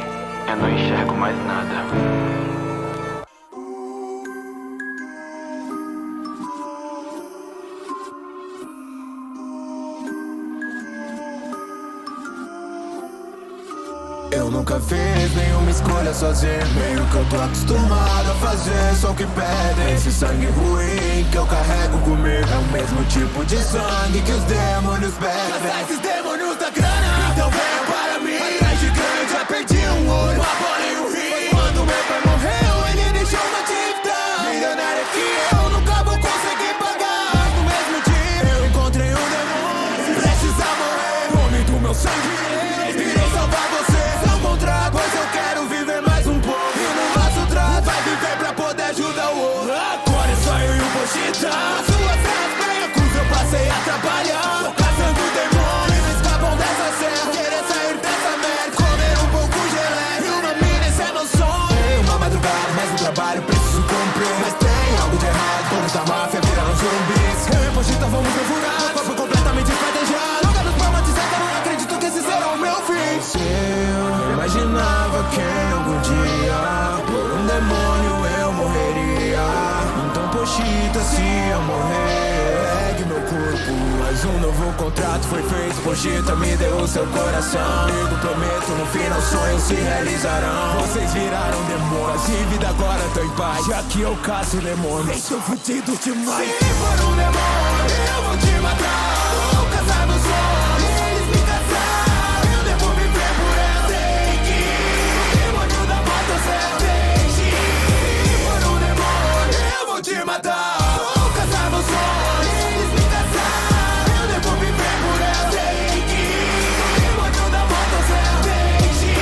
eu não enxergo mais nada. Eu nunca fiz nenhuma escolha sozinho. Meio que eu tô acostumado a fazer só o que pedem. Esse sangue ruim que eu carrego comigo é o mesmo tipo de sangue que os demônios bebem. Caçar esses demônios da grana, então venha para mim. Atrás de grande já perdi um olho, uma bola e um rim. Mas quando meu pai morreu, ele deixou uma dívida milionária que eu nunca vou conseguir pagar. No mesmo dia eu encontrei um demônio prestes a morrer. Nome do meu sangue, irei salvar você. Pois eu quero viver mais um pouco. E no nosso trato vai viver pra poder ajudar o outro. Agora é só eu e o Pochita. Nas suas terras bem cruz eu passei a trabalhar. Tô caçando demônios, escapam dessa serra. Querer sair dessa merda, comer um pouco de gelé. E uma mina, esse é meu sonho. Tem uma madrugada, mas no trabalho preciso cumprir. Mas tem algo de errado, todos da máfia viraram zumbis. Eu e o Pochita vamos refurar. O corpo completamente esquadejado. Joga nos palmas de seta, não acredito que esse será o meu fim. Eu imaginava que algum dia por um demônio eu morreria. Então Pochita, se eu morrer, pegue meu corpo. Mas um novo contrato foi feito. Pochita me deu o seu coração. Eu prometo, no final sonhos se realizarão. Vocês viraram demônios e vida agora tô em paz. Já que eu caço demônios, vocês são fudidos demais. Se for um demônio, eu vou te matar. Vou casar meus sonhos, eles me caçar. Eu devo viver por ela. Te matar, vou casar meus sonhos, eles me caçar. Eu devo viver por ela. Sei que o demônio da moto serpente.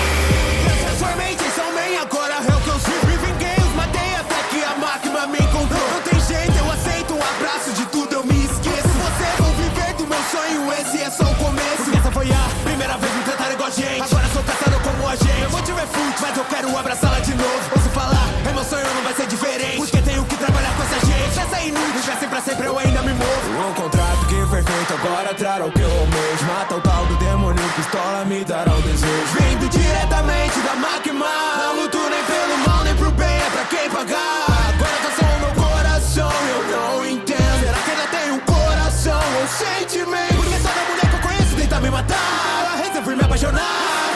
Transformei são bem, agora é o que eu sou. Me vinguei, os matei até que a máquina me encontrou. Não tem jeito, eu aceito um abraço, de tudo eu me esqueço. Vocês vão viver do meu sonho, esse é só o começo. Porque essa foi a primeira vez me trataram igual a gente. Agora sou caçador como agente. Eu vou te refute, mas eu quero abraçá-la de novo. Ouço falar, é meu sonho, não vai ser diferente. Porque tenho que trabalhar com essa gente. Essa é inútil, já pra sempre eu ainda me movo. Um contrato que foi feito, agora trará o que eu almejo. Mata o tal do demônio, pistola me dará o desejo. Vindo diretamente da máquina. Não luto nem pelo mal, nem pro bem, é pra quem pagar. Agora tá só o meu coração, eu não entendo. Será que ainda tem um coração ou sentimento? Porque só da mulher que eu conheço tenta me matar. A reason por me apaixonar,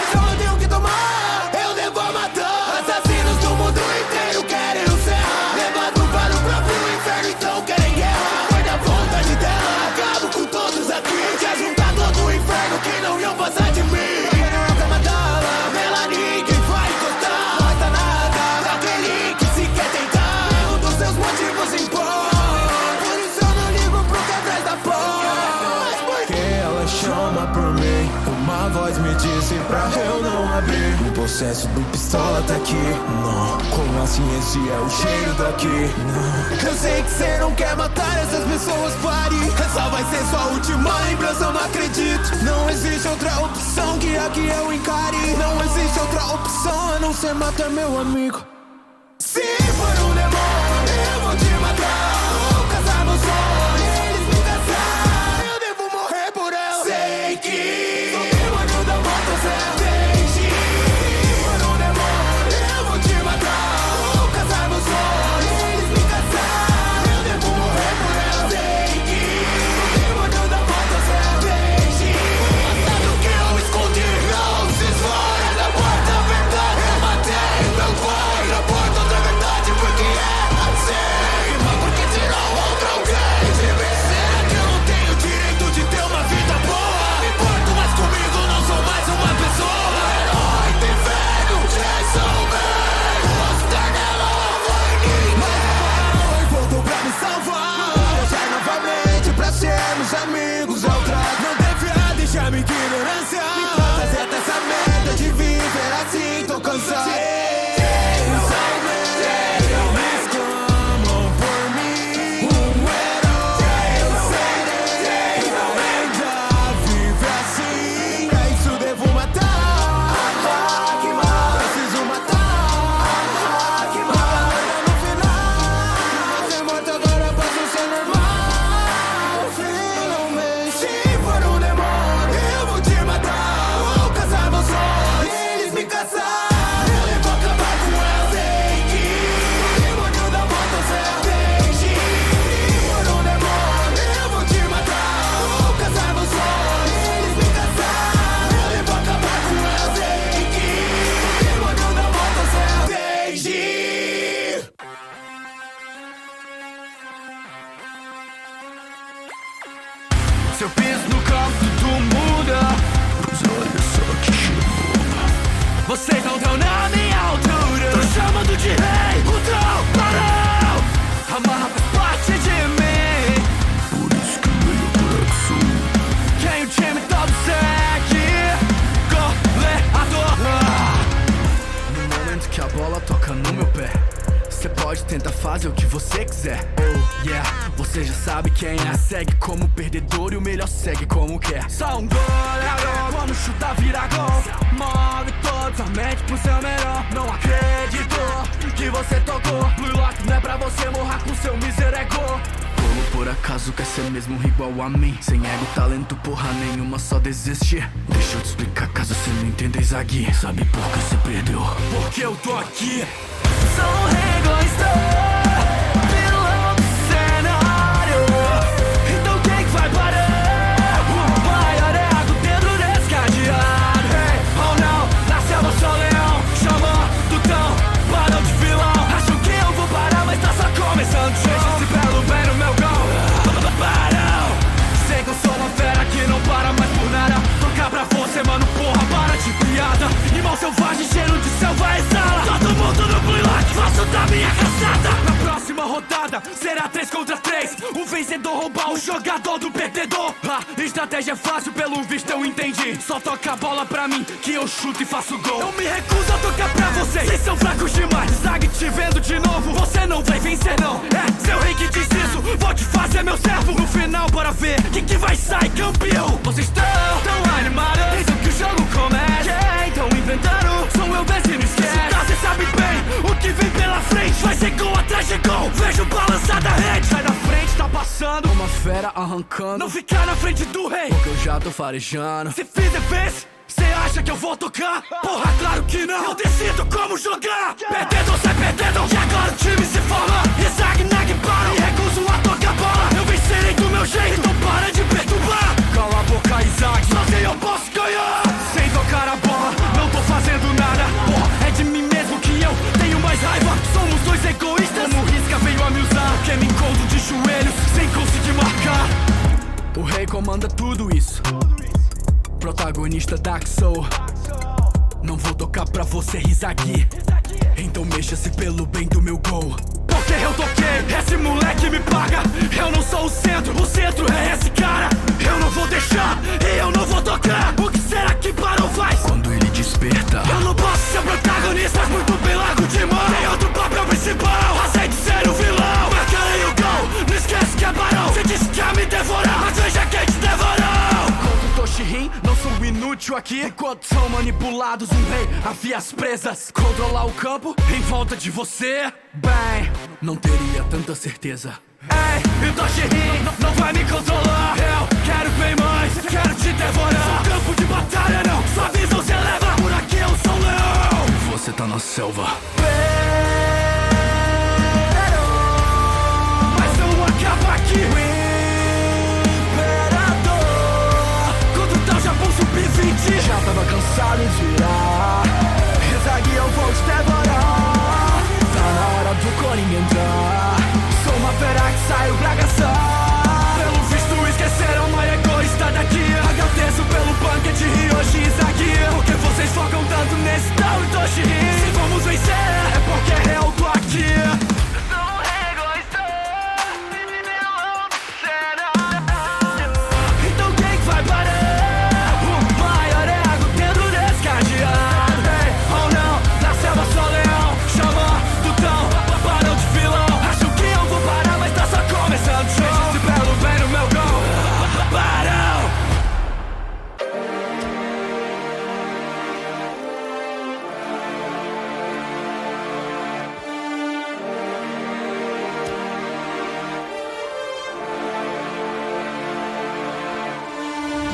então eu tenho que tomar. Eu devo matar. Assassinos do mundo inteiro querem o céu. Levado para o próprio inferno, então querem guerra. Foi da vontade dela, acabo com todos aqui. Quer juntar todo o inferno que não iam passar de mim. Eu quero matá-la, Melanie, quem vai encostar? Não resta nada daquele que se quer tentar. Nenhum dos seus motivos impõe. Por isso eu não ligo pro que atrás da voz. Porque ela chama por mim. Uma voz me disse pra eu não abrir. O processo do pistola tá aqui. Não, como assim esse é o cheiro daqui? Não, eu sei que cê não quer matar essas pessoas, pare. Essa vai ser sua última lembrança, eu não acredito. Não existe outra opção que a que eu encare. Não existe outra opção a não ser matar meu amigo. Se for um demônio, eu vou te matar. Vou casar meus sonhos, eles me caçar. Eu devo morrer por ela. Sei que o demônio da moto serpente. Se for um demônio, eu vou te matar. Vou casar meus sonhos, eles me caçar. Eu devo morrer por ela. Sei que o demônio da moto serpente. O passado que eu escondi não se esvai. Da porta da verdade eu matei meu pai. Da porta outra verdade porque é assim. Mas por que tirar outra alguém de mim? Será que eu não tenho direito de ter uma vida boa? Me importo, mas comigo não sou mais uma pessoa. O herói tem fé no Jason Man. Mostrar nela foi ninguém. E voltou pra me salvar. Deixar novamente pra sermos amigos. Eu trago, não devia deixar minha ignorância. Me trazer até essa merda de viver assim. Tô cansado. Preciso estão na minha altura. Tô chamando de rei, o tubarão. A marra faz parte de mim. Por isso que veio por sul. Quem o time todo segue, goleador. No momento que a bola toca no meu pé, você pode tentar fazer o que você quiser. Oh yeah, você já sabe quem é. Segue como perdedor e o melhor segue como quer. Só um goleador, como chutar vira gol. Move todo, somente pro seu melhor. Não acredito que você tocou. Blue Lock não é pra você morrer com seu mísero ego. Ou por acaso quer ser mesmo igual a mim? Sem ego, talento, porra nenhuma, só desistir. Deixa eu te explicar caso você não entenda, Isagui. Sabe por que você perdeu? Porque eu tô aqui. Sou um egoísta, vilão do cenário. Então quem que vai parar? O maior ego dentro desse cadeado. Hey, oh não, na selva sou leão. Chamou do tão, parou de vilão. Acham que eu vou parar, mas tá só começando. Gente, esse belo bem no meu gol. Parão, sei que eu sou uma fera que não para mais por nada. Tocar pra você, mano, porra, para de piada. Irmão selvagem, cheiro de selva exala. Todo mundo no Blue Lock, faço da minha caçada. Na próxima rodada, será 3 contra 3. O vencedor roubar o jogador do perdedor. A estratégia é fácil, pelo visto eu entendi. Só toca a bola pra mim, que eu chuto e faço gol. Eu me recuso a tocar pra vocês, vocês são fracos demais. Zag te vendo de novo, você não vai vencer não. É seu rei que diz isso, vou te fazer meu servo. No final, bora ver quem que vai sair campeão. Vocês estão tão animados, pensam que o jogo começa. Tão inventando, sou eu mesmo e não esquece. Cê sabe bem, o que vem pela frente vai ser gol atrás de gol. Vejo balançar da rede, sai da frente, tá passando uma fera arrancando. Não ficar na frente do rei, porque eu já tô farejando. Se fizer vez, cê acha que eu vou tocar? Porra, claro que não, eu decido como jogar. Perdendo, sai perdendo, e agora o time se forma. Isaac, Nag, para, e recuso a tocar bola. Eu vencerei do meu jeito, então para de perturbar. Cala a boca, Isaac, sozinho eu posso ganhar. Sem tocar a bola, não tô fazendo nada. Porra, é de mim mesmo que eu tenho mais raiva. Somos dois egoístas, como risca veio a me usar. Que me encontro de joelhos, sem conseguir marcar. O rei comanda tudo isso, protagonista Dark Soul. Não vou tocar pra você, Isagui. Então mexa-se pelo bem do meu gol. Porque eu toquei, esse moleque me paga. Eu não sou o centro é esse cara. Eu não vou deixar e eu não vou tocar. O que será que Barão faz quando ele desperta? Eu não posso ser protagonista, mas muito bem largo de mão. Tem outro papel principal, passei de ser o vilão. Marcarei o gol, não esquece que é Barão. Você disse que ia me devorar, mas veja quem te devorou. Enquanto Toshirin, não sou inútil aqui. Enquanto são manipulados, um rei havia as presas. Controlar o campo em volta de você, bem, não teria tanta certeza. Ei, e Toshirin não vai me controlar. Eu quero bem mais, quero te devorar. Sou campo de batalha, não, sua visão se eleva. Por aqui eu sou um leão, você tá na selva. Mas não acaba aqui. Contra o tal Japão Sub-20, já tava cansado de virar. Isagui, eu vou te devorar. Tá na hora do Coringa entrar. Sou uma fera que saiu pra caçar. Pelo visto esqueceram, uma egoísta daqui. Agradeço pelo punk de Ryoshi Isagui. Porque vocês focam tanto nesse tal e Toshirin. Se vamos vencer, é porque eu tô aqui. Então quem que vai parar? O maior ego dentro desse cadeado. Hey, oh não, na selva sou leão. Chama do tão, parou de vilão. Acho que eu vou parar, mas tá só começando. Gente, esse belo bem no meu gol. Parou!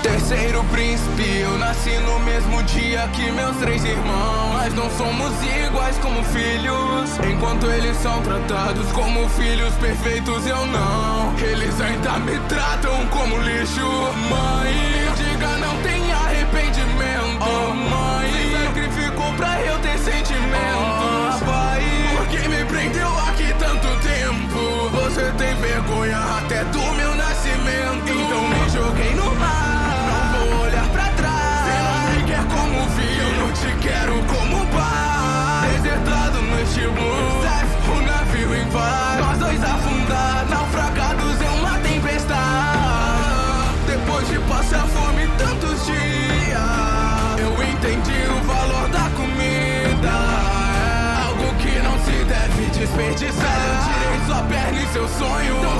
Terceiro príncipe, eu nasci no mesmo dia que meus 3 irmãos. Mas não somos iguais como filhos. Enquanto eles são tratados como filhos perfeitos, eu não. Eles ainda me tratam como lixo. Mãe, diga não tem arrependimento. Oh mãe, se sacrificou pra eu ter sentimentos. Pai, por que me prendeu aqui tanto tempo? Você tem vergonha até do meu nascimento. Então me joguei no mar. Olhar pra trás, você não me quer como filho, eu não te quero como pai. desperdiçar. Eu tirei sua perna e seu sonho.